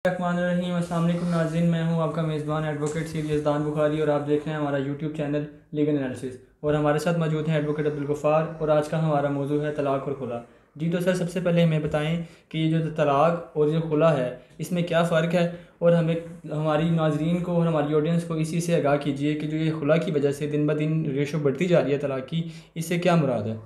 रहीम अस्सलाम वालेकुम नाज़रीन, मैं हूं आपका मेज़बान एडवोकेट सीरी यज़दान बुखारी और आप देख रहे हैं हमारा यूट्यूब चैनल लीगल एनालिसिस। और हमारे साथ मौजूद हैं एडवोकेट अब्दुल गफ़ार और आज का हमारा मौजू है तलाक़ और खुला। जी तो सर, सबसे पहले हमें बताएं कि ये जो तलाक़ और जो खुला है इसमें क्या फ़र्क है, और हमें हमारी नाज़रीन को और हमारी ऑडियंस को इसी से आगाह कीजिए कि जो ये खुला की वजह से दिन ब दिन रेशो बढ़ती जा रही है तलाक़ की, इससे क्या मुराद है।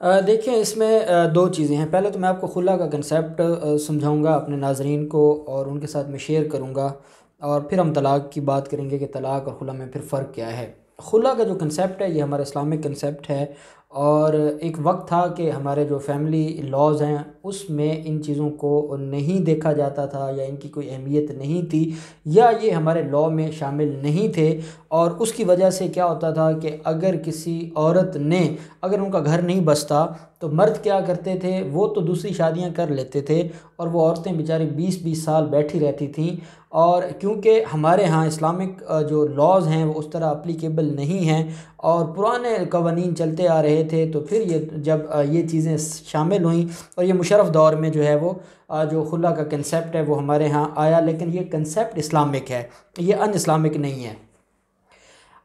देखिए, इसमें दो चीज़ें हैं। पहले तो मैं आपको खुला का कंसेप्ट समझाऊंगा अपने नाज़रीन को और उनके साथ मैं शेयर करूंगा, और फिर हम तलाक़ की बात करेंगे कि तलाक़ और खुला में फिर फ़र्क क्या है। खुला का जो कंसेप्ट है ये हमारा इस्लामिक कंसेप्ट है, और एक वक्त था कि हमारे जो फैमिली लॉज़ हैं उसमें इन चीज़ों को नहीं देखा जाता था या इनकी कोई अहमियत नहीं थी, या ये हमारे लॉ में शामिल नहीं थे। और उसकी वजह से क्या होता था कि अगर किसी औरत ने, अगर उनका घर नहीं बसता तो मर्द क्या करते थे, वो तो दूसरी शादियां कर लेते थे और वो औरतें बेचारी 20-20 साल बैठी रहती थीं। और क्योंकि हमारे यहाँ इस्लामिक जो लॉज़ हैं वो उस तरह अप्लीकेबल नहीं हैं और पुराने कवानीन चलते आ रहे थे, तो फिर ये जब ये चीज़ें शामिल हुई और ये मुशर्रफ दौर में जो है वो जो खुला का कंसेप्ट है वो हमारे यहाँ आया। लेकिन ये कंसेप्ट इस्लामिक है, ये अन इस्लामिक नहीं है।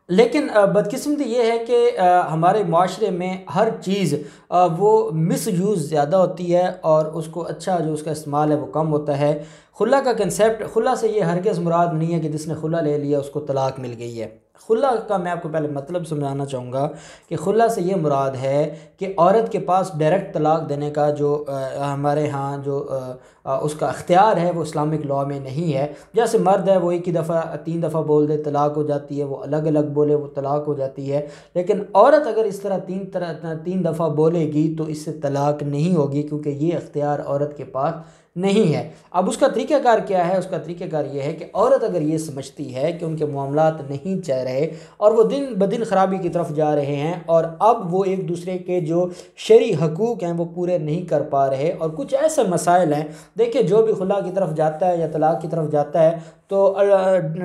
लेकिन बदकिस्मती ये है कि हमारे माशरे में हर चीज़ वो मिस यूज़ ज़्यादा होती है और उसको अच्छा जो उसका इस्तेमाल है वो कम होता है। खुला का कंसेप्ट, खुला से ये हरगिज़ मुराद नहीं है कि जिसने खुला ले लिया उसको तलाक़ मिल गई है। खुला का मैं आपको पहले मतलब समझाना चाहूँगा कि खुला से ये मुराद है कि औरत के पास डायरेक्ट तलाक़ देने का जो हमारे यहाँ जो उसका अख्तियार है वो इस्लामिक लॉ में नहीं है। जैसे मर्द है वो एक ही दफ़ा 3 दफ़ा बोल दे तलाक़ हो जाती है, वो अलग अलग बोले वो तलाक़ हो जाती है। लेकिन औरत अगर इस तरह 3 दफ़ा बोलेगी तो इससे तलाक़ नहीं होगी, क्योंकि ये अख्तियार औरत के पास नहीं है। अब उसका तरीक़ाकार क्या है? उसका तरीक़ाकार ये है कि औरत अगर ये समझती है कि उनके मामलात नहीं चल रहे और वो दिन ब दिन ख़राबी की तरफ जा रहे हैं और अब वो एक दूसरे के जो शरई हकूक़ हैं वो पूरे नहीं कर पा रहे, और कुछ ऐसे मसाइल हैं, देखिए जो भी खुला की तरफ जाता है या तलाक़ की तरफ जाता है तो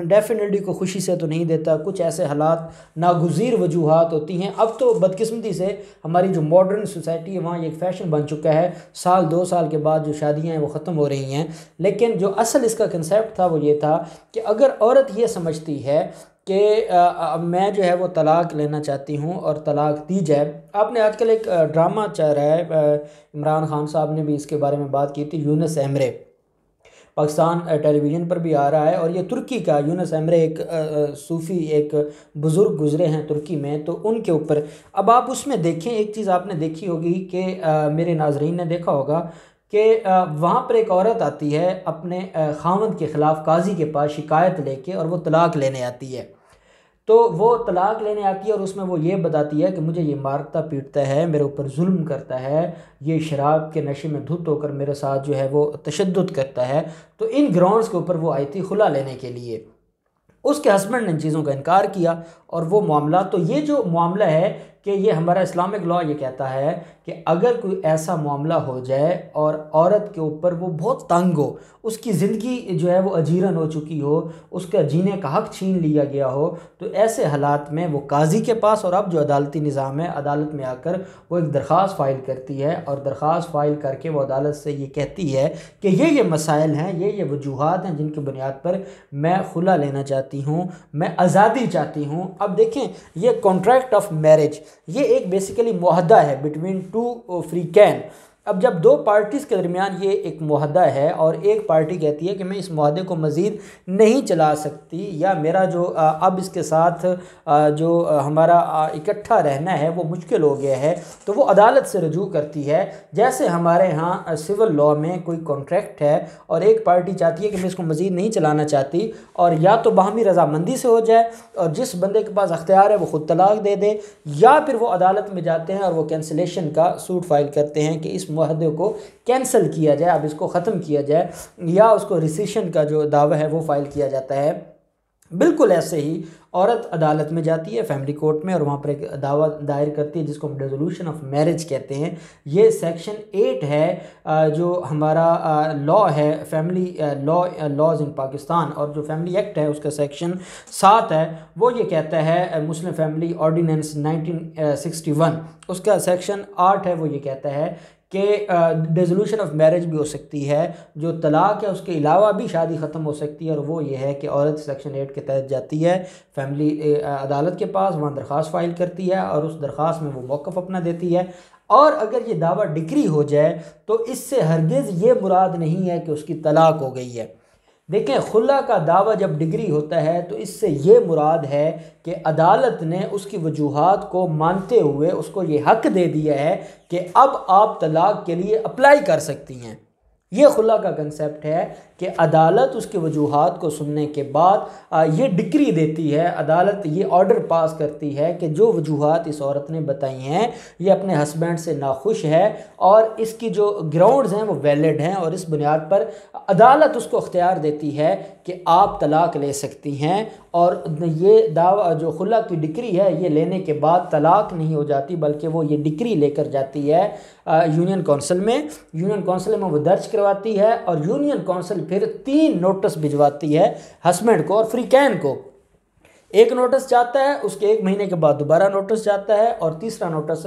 डेफिनेटली को खुशी से तो नहीं देता। कुछ ऐसे हालात नागुज़ीर वजूहात होती हैं। अब तो बदकिस्मती से हमारी जो मॉडर्न सोसाइटी है वहाँ एक फ़ैशन बन चुका है, साल 2 साल के बाद जो शादियाँ हैं वो ख़त्म हो रही हैं। लेकिन जो असल इसका कंसेप्ट था वो ये था कि अगर औरत ये समझती है कि मैं जो है वो तलाक़ लेना चाहती हूँ और तलाक़ दी जाए। आपने आजकल एक ड्रामा चल रहा है, इमरान खान साहब ने भी इसके बारे में बात की थी, यूनुस एमरे, पाकिस्तान टेलीविज़न पर भी आ रहा है। और ये तुर्की का यूनुस एमरे एक सूफ़ी एक बुज़ुर्ग गुज़रे हैं तुर्की में, तो उनके ऊपर अब आप उसमें देखें, एक चीज़ आपने देखी होगी कि मेरे नाज़रीन ने देखा होगा कि वहाँ पर एक औरत आती है अपने ख़ावंद के ख़िलाफ़ काजी के पास शिकायत लेके, और वो तलाक़ लेने आती है। तो वो तलाक़ लेने आती है और उसमें वो ये बताती है कि मुझे ये मारता पीटता है, मेरे ऊपर जुल्म करता है, ये शराब के नशे में धुत होकर मेरे साथ जो है वो तशद्दुद करता है। तो इन ग्राउंड्स के ऊपर वो आई थी खुला लेने के लिए। उसके हस्बैंड ने इन चीज़ों का इनकार किया और वो मामला, तो ये जो मामला है कि ये हमारा इस्लामिक लॉ ये कहता है कि अगर कोई ऐसा मामला हो जाए और औरत के ऊपर वो बहुत तंग हो, उसकी ज़िंदगी जो है वो अजीरन हो चुकी हो, उसका जीने का हक़ छीन लिया गया हो, तो ऐसे हालात में वो काजी के पास, और अब जो अदालती निज़ाम है अदालत में आकर वो एक दरख्वास्त फ़ाइल करती है, और दरख्वास्त फ़ाइल करके वो अदालत से ये कहती है कि ये मसाइल हैं, ये वजूहात हैं जिनकी बुनियाद पर मैं खुला लेना चाहती हूँ, मैं आज़ादी चाहती हूँ। अब देखें, ये कॉन्ट्रैक्ट ऑफ मैरिज ये एक बेसिकली मुआहदा है बिटवीन टू फ्री कैन। अब जब दो पार्टीज़ के दरमियान ये एक मुआहदा है और एक पार्टी कहती है कि मैं इस मुआहदे को मज़ीद नहीं चला सकती, या मेरा जो अब इसके साथ जो हमारा इकट्ठा रहना है वो मुश्किल हो गया है, तो वो अदालत से रजू करती है। जैसे हमारे यहाँ सिविल लॉ में कोई कॉन्ट्रैक्ट है और एक पार्टी चाहती है कि मैं इसको मज़ीद नहीं चलाना चाहती, और या तो बाहमी रजामंदी से हो जाए और जिस बंदे के पास अख्तियार है वो ख़ुद तलाक़ दे दे, या फिर वो अदालत में जाते हैं और वो कैंसिलेशन का सूट फाइल करते हैं कि इस मुआहदे को कैंसिल किया जाए, अब इसको ख़त्म किया जाए, या उसको रिसेशन का जो दावा है वो फ़ाइल किया जाता है। बिल्कुल ऐसे ही औरत अदालत में जाती है, फैमिली कोर्ट में, और वहाँ पर एक दावा दायर करती है जिसको हम रेजोल्यूशन ऑफ मैरिज कहते हैं। ये सेक्शन 8 है जो हमारा लॉ है, फैमिली लॉज इन पाकिस्तान, और जो फैमिली एक्ट है उसका सेक्शन 7 है, वो ये कहता है, मुस्लिम फैमिली ऑर्डिनेंस 1961 उसका सेक्शन 8 है, वो ये कहता है कि डिसोल्यूशन ऑफ मैरिज भी हो सकती है, जो तलाक है उसके अलावा भी शादी ख़त्म हो सकती है। और वो ये है कि औरत सेक्शन 8 के तहत जाती है फैमिली अदालत के पास, वहाँ दरख्वास्त फ़ाइल करती है और उस दरख्वास्त में वो मौक़िफ़ अपना देती है। और अगर ये दावा डिक्री हो जाए तो इससे हरगिज़ ये मुराद नहीं है कि उसकी तलाक हो गई है। देखें, खुला का दावा जब डिग्री होता है तो इससे ये मुराद है कि अदालत ने उसकी वजूहात को मानते हुए उसको ये हक दे दिया है कि अब आप तलाक के लिए अप्लाई कर सकती हैं। ये खुला का कंसेप्ट है कि अदालत उसके वजूहात को सुनने के बाद ये डिक्री देती है, अदालत ये ऑर्डर पास करती है कि जो वजूहात इस औरत ने बताई हैं ये अपने हस्बैंड से नाखुश है और इसकी जो ग्राउंड्स हैं वो वैलिड हैं, और इस बुनियाद पर अदालत उसको अख्तियार देती है कि आप तलाक ले सकती हैं। और ये दावा जो खुला की डिक्री है ये लेने के बाद तलाक नहीं हो जाती, बल्कि वो ये डिक्री लेकर जाती है यूनियन काउंसिल में। यूनियन काउंसिल में वो दर्ज करवाती है और यूनियन काउंसिल फिर 3 नोटिस भिजवाती है हस्बैंड को और फ्रीकैन को। एक नोटिस जाता है, उसके 1 महीने के बाद दोबारा नोटिस जाता है, और तीसरा नोटिस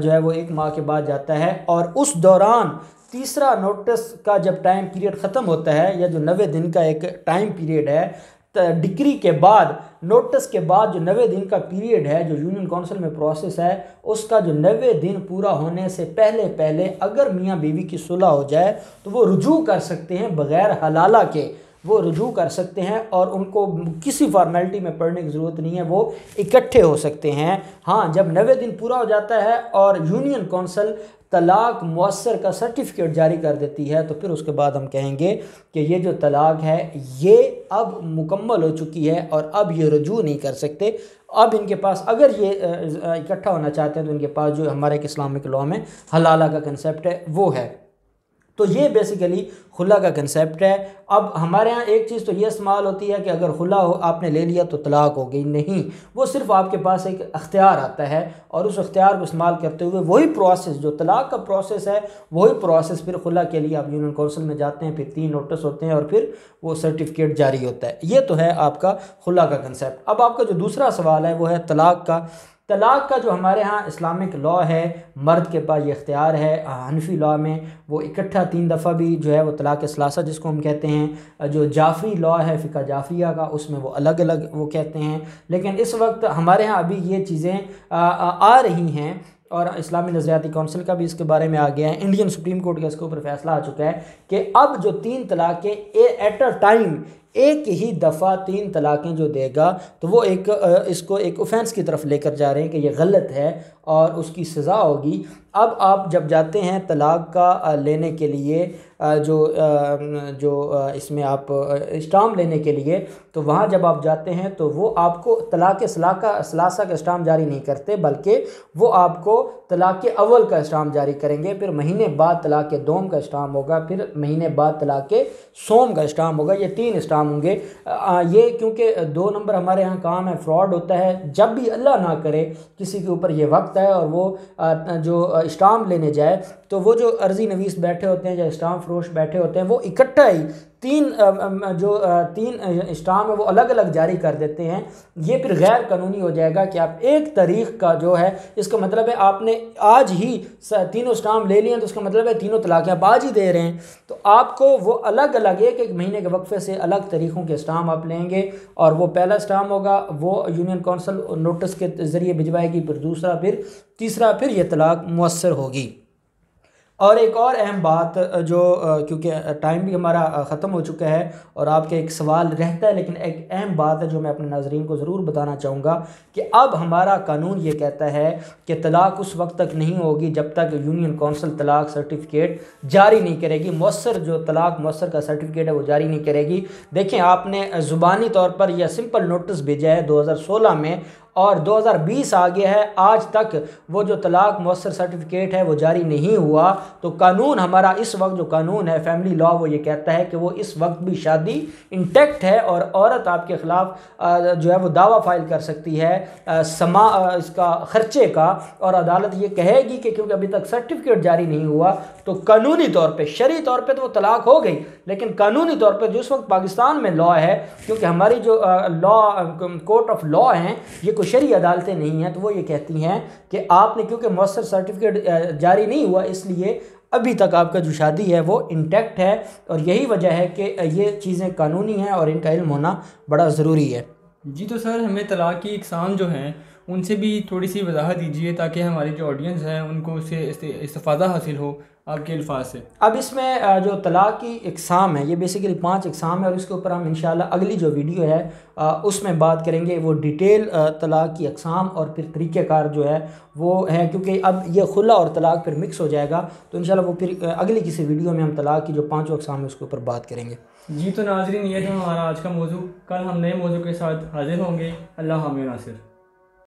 जो है वो 1 माह के बाद जाता है। और उस दौरान तीसरा नोटिस का जब टाइम पीरियड ख़त्म होता है, या जो 90 दिन का एक टाइम पीरियड है डिक्री के बाद, नोटिस के बाद जो 90 दिन का पीरियड है जो यूनियन काउंसिल में प्रोसेस है, उसका जो 90 दिन पूरा होने से पहले पहले अगर मियाँ बीवी की सुलह हो जाए तो वो रुजू कर सकते हैं, बग़ैर हलाला के वो रुजू कर सकते हैं और उनको किसी फॉर्मेलिटी में पढ़ने की ज़रूरत नहीं है, वो इकट्ठे हो सकते हैं। हाँ, जब 90 दिन पूरा हो जाता है और यूनियन काउंसिल तलाक मुअस्सर का सर्टिफिकेट जारी कर देती है तो फिर उसके बाद हम कहेंगे कि ये जो तलाक है ये अब मुकम्मल हो चुकी है और अब ये रुजू नहीं कर सकते। अब इनके पास अगर ये इकट्ठा होना चाहते हैं तो इनके पास जो हमारे इस्लामिक लॉ में हलाला का कंसेप्ट है वो है। तो ये बेसिकली खुला का कंसेप्ट है। अब हमारे यहाँ एक चीज़ तो ये इस्तेमाल होती है कि अगर खुला हो आपने ले लिया तो तलाक हो गई, नहीं, वो सिर्फ आपके पास एक अख्तियार आता है और उस अख्तियार को इस्तेमाल करते हुए वही प्रोसेस जो तलाक का प्रोसेस है वही प्रोसेस फिर खुला के लिए आप यूनियन काउंसिल में जाते हैं, फिर 3 नोटिस होते हैं और फिर वो सर्टिफिकेट जारी होता है। ये तो है आपका खुला का कंसेप्ट। अब आपका जो दूसरा सवाल है वो है तलाक का। तलाक का जो हमारे यहाँ इस्लामिक लॉ है, मर्द के पास ये इख्तियार है। हनफी लॉ में वो इकट्ठा 3 दफ़ा भी जो है वो तलाक सलासा जिसको हम कहते हैं, जो जाफरी लॉ है फ़िक़ा जाफरिया का उसमें वो अलग अलग वो कहते हैं। लेकिन इस वक्त हमारे यहाँ अभी ये चीज़ें आ रही हैं और इस्लामी नज़रियाती काउंसिल का भी इसके बारे में आ गया है, इंडियन सुप्रीम कोर्ट का इसके ऊपर फैसला आ चुका है कि अब जो 3 तलाक़ें एट अ टाइम एक ही दफ़ा 3 तलाक़ें जो देगा तो वो इसको एक ऑफेंस की तरफ लेकर जा रहे हैं कि ये गलत है और उसकी सज़ा होगी। अब आप जब जाते हैं तलाक का लेने के लिए जो इसमें आप स्टाम्प लेने के लिए, तो वहाँ जब आप जाते हैं तो वो आपको तलाक सलासा का स्टाम्प जारी नहीं करते, बल्कि वो आपको तलाक अव्वल का स्टाम्प जारी करेंगे, फिर महीने बाद तलाक दोम का स्टाम्प होगा, फिर महीने बाद तलाक सोम का स्टाम्प होगा। ये 3 स्टाम्प होंगे। ये क्योंकि 2 नंबर हमारे यहाँ काम है, फ्रॉड होता है। जब भी अल्लाह ना करे किसी के ऊपर ये वक्त है और वो जो स्टाम्प लेने जाए तो वो जो अर्जी नवीस बैठे होते हैं या स्टाम्प फरोश बैठे होते हैं वो इकट्ठा ही 3 स्टाम्प है वो अलग अलग जारी कर देते हैं। ये फिर गैर कानूनी हो जाएगा कि आप 1 तारीख का जो है, इसका मतलब है आपने आज ही 3 स्टाम्प ले लिए हैं तो उसका मतलब है 3 तलाक़ें आप आज ही दे रहे हैं। तो आपको वो अलग अलग 1-1 महीने के वक्फे से अलग तरीक़ों के स्टाम्प आप लेंगे और वो पहला स्टाम्प होगा वो यूनियन काउंसिल नोटिस के ज़रिए भिजवाएगी, फिर दूसरा, फिर तीसरा, फिर ये तलाक मुअस्सर होगी। और एक और अहम बात जो क्योंकि टाइम भी हमारा ख़त्म हो चुका है और आपके एक सवाल रहता है, लेकिन एक अहम बात है जो मैं अपने नाज़रीन को ज़रूर बताना चाहूँगा कि अब हमारा कानून ये कहता है कि तलाक उस वक्त तक नहीं होगी जब तक यूनियन काउंसिल तलाक सर्टिफिकेट जारी नहीं करेगी, मुअस्सर जो तलाक मुअस्सर का सर्टिफिकेट है वो जारी नहीं करेगी। देखें, आपने ज़ुबानी तौर पर यह सिंपल नोटिस भेजा है 2016 में और 2020 आ गया है, आज तक वो जो तलाक मुअस्सर सर्टिफिकेट है वो जारी नहीं हुआ। तो कानून हमारा इस वक्त जो कानून है फैमिली लॉ वो ये कहता है कि वो इस वक्त भी शादी इंटैक्ट है और औरत आपके ख़िलाफ़ जो है वो दावा फाइल कर सकती है इसका ख़र्चे का, और अदालत ये कहेगी कि क्योंकि अभी तक सर्टिफिकेट जारी नहीं हुआ तो कानूनी तौर पे शरई तौर पे तो वो तलाक हो गई, लेकिन कानूनी तौर पर जो उस वक्त पाकिस्तान में लॉ है, क्योंकि हमारी जो लॉ कोर्ट ऑफ लॉ हैं ये कोई शरई अदालतें नहीं हैं, तो वो ये कहती हैं कि आपने क्योंकि मौसर सर्टिफिकेट जारी नहीं हुआ इसलिए अभी तक आपका जो शादी है वो इंटैक्ट है। और यही वजह है कि ये चीज़ें कानूनी हैं और इनका इल्म होना बड़ा ज़रूरी है। जी तो सर हमें तलाक़ की इक़साम जो हैं उनसे भी थोड़ी सी वजाहत दीजिए ताकि हमारी जो ऑडियंस है उनको उससे इस्तिफ़ादा हासिल हो आपके अल्फाज से। अब इसमें जो तलाक़ की इक़साम है ये बेसिकली 5 इक़साम है और इसके ऊपर हम इंशाल्लाह अगली जो वीडियो है उसमें बात करेंगे, वो डिटेल तलाक़ की इक़साम और फिर तरीक़ेकार जो है वो है, क्योंकि अब ये खुला और तलाक़ फिर मिक्स हो जाएगा, तो इंशाल्लाह वो फिर अगली किसी वीडियो में हम तलाक़ की जो 5 इक़साम है उसके ऊपर बात करेंगे। जी तो नाज़रीन ये था हमारा आज का मौजू, कल हम नए मौजू के साथ हाजिर होंगे। अल्लाह हामिद नासिर।